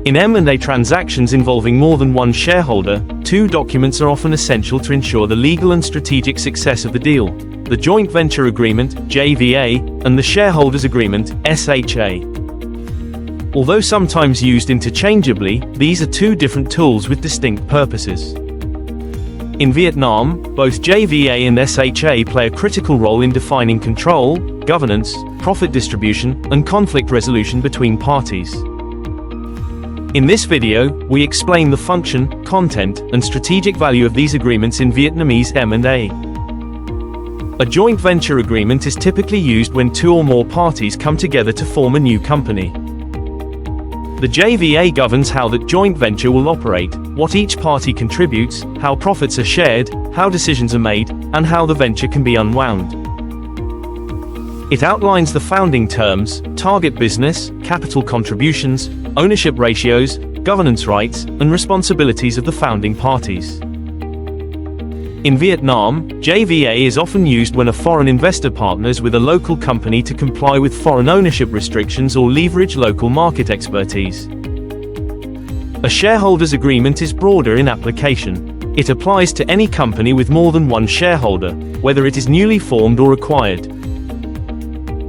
In M&A transactions involving more than one shareholder, two documents are often essential to ensure the legal and strategic success of the deal: the Joint Venture Agreement, JVA, and the Shareholders Agreement, SHA. Although sometimes used interchangeably, these are two different tools with distinct purposes. In Vietnam, both JVA and SHA play a critical role in defining control, governance, profit distribution, and conflict resolution between parties. In this video, we explain the function, content, and strategic value of these agreements in Vietnamese M&A. A joint venture agreement is typically used when two or more parties come together to form a new company. The JVA governs how that joint venture will operate, what each party contributes, how profits are shared, how decisions are made, and how the venture can be unwound. It outlines the founding terms, target business, capital contributions, ownership ratios, governance rights, and responsibilities of the founding parties. In Vietnam, JVA is often used when a foreign investor partners with a local company to comply with foreign ownership restrictions or leverage local market expertise. A shareholders agreement is broader in application. It applies to any company with more than one shareholder, whether it is newly formed or acquired.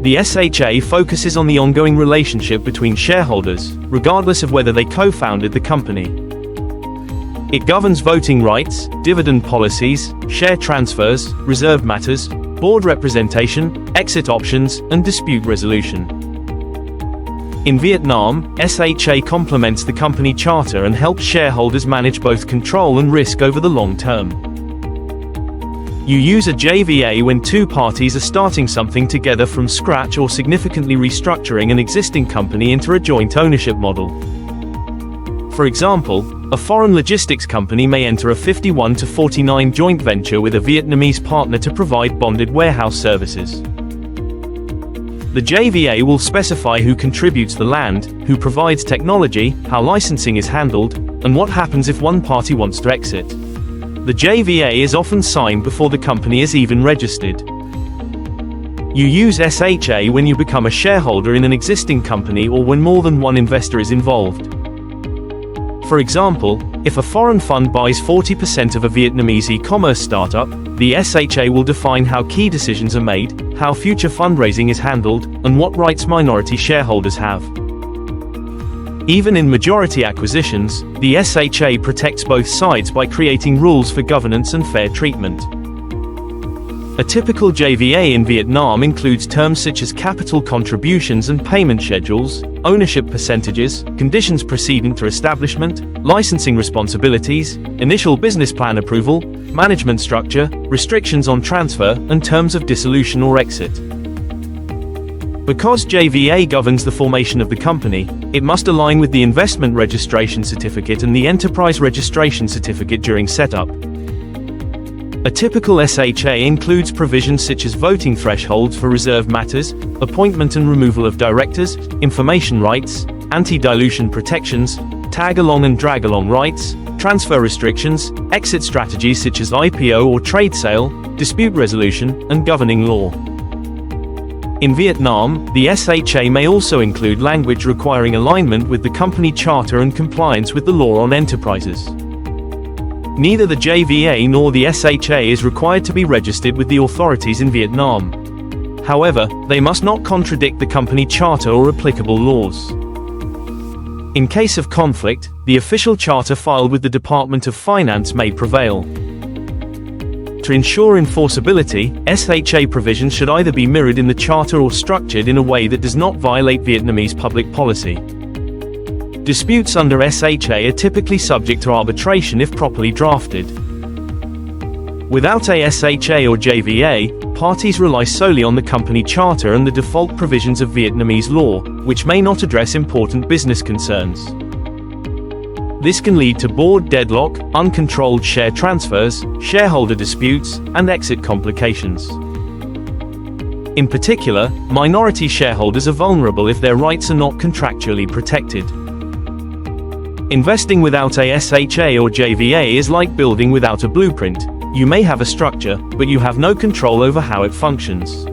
The SHA focuses on the ongoing relationship between shareholders, regardless of whether they co-founded the company. It governs voting rights, dividend policies, share transfers, reserved matters, board representation, exit options, and dispute resolution. In Vietnam, SHA complements the company charter and helps shareholders manage both control and risk over the long term. You use a JVA when two parties are starting something together from scratch or significantly restructuring an existing company into a joint ownership model. For example, a foreign logistics company may enter a 51-49 joint venture with a Vietnamese partner to provide bonded warehouse services. The JVA will specify who contributes the land, who provides technology, how licensing is handled, and what happens if one party wants to exit. The JVA is often signed before the company is even registered. You use SHA when you become a shareholder in an existing company or when more than one investor is involved. For example, if a foreign fund buys 40% of a Vietnamese e-commerce startup, the SHA will define how key decisions are made, how future fundraising is handled, and what rights minority shareholders have. Even in majority acquisitions, the SHA protects both sides by creating rules for governance and fair treatment. A typical JVA in Vietnam includes terms such as capital contributions and payment schedules, ownership percentages, conditions precedent to establishment, licensing responsibilities, initial business plan approval, management structure, restrictions on transfer, and terms of dissolution or exit. Because JVA governs the formation of the company, it must align with the Investment Registration Certificate and the Enterprise Registration Certificate during setup. A typical SHA includes provisions such as voting thresholds for reserved matters, appointment and removal of directors, information rights, anti-dilution protections, tag-along and drag-along rights, transfer restrictions, exit strategies such as IPO or trade sale, dispute resolution, and governing law. In Vietnam, the SHA may also include language requiring alignment with the company charter and compliance with the law on enterprises. Neither the JVA nor the SHA is required to be registered with the authorities in Vietnam. However, they must not contradict the company charter or applicable laws. In case of conflict, the official charter filed with the Department of Finance may prevail. To ensure enforceability, SHA provisions should either be mirrored in the charter or structured in a way that does not violate Vietnamese public policy. Disputes under SHA are typically subject to arbitration if properly drafted. Without a SHA or JVA, parties rely solely on the company charter and the default provisions of Vietnamese law, which may not address important business concerns. This can lead to board deadlock, uncontrolled share transfers, shareholder disputes, and exit complications. In particular, minority shareholders are vulnerable if their rights are not contractually protected. Investing without a SHA or JVA is like building without a blueprint. You may have a structure, but you have no control over how it functions.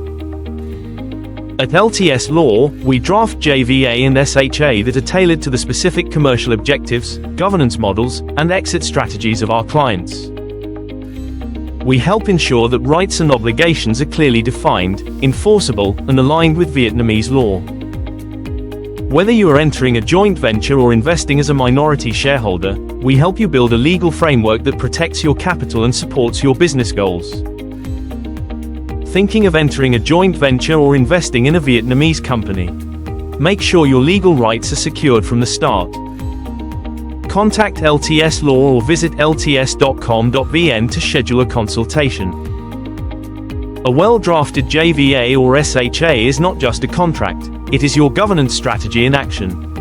At LTS Law, we draft JVA and SHA that are tailored to the specific commercial objectives, governance models, and exit strategies of our clients. We help ensure that rights and obligations are clearly defined, enforceable, and aligned with Vietnamese law. Whether you are entering a joint venture or investing as a minority shareholder, we help you build a legal framework that protects your capital and supports your business goals. Thinking of entering a joint venture or investing in a Vietnamese company? Make sure your legal rights are secured from the start. Contact LTS Law or visit lts.com.vn to schedule a consultation. A well-drafted JVA or SHA is not just a contract, it is your governance strategy in action.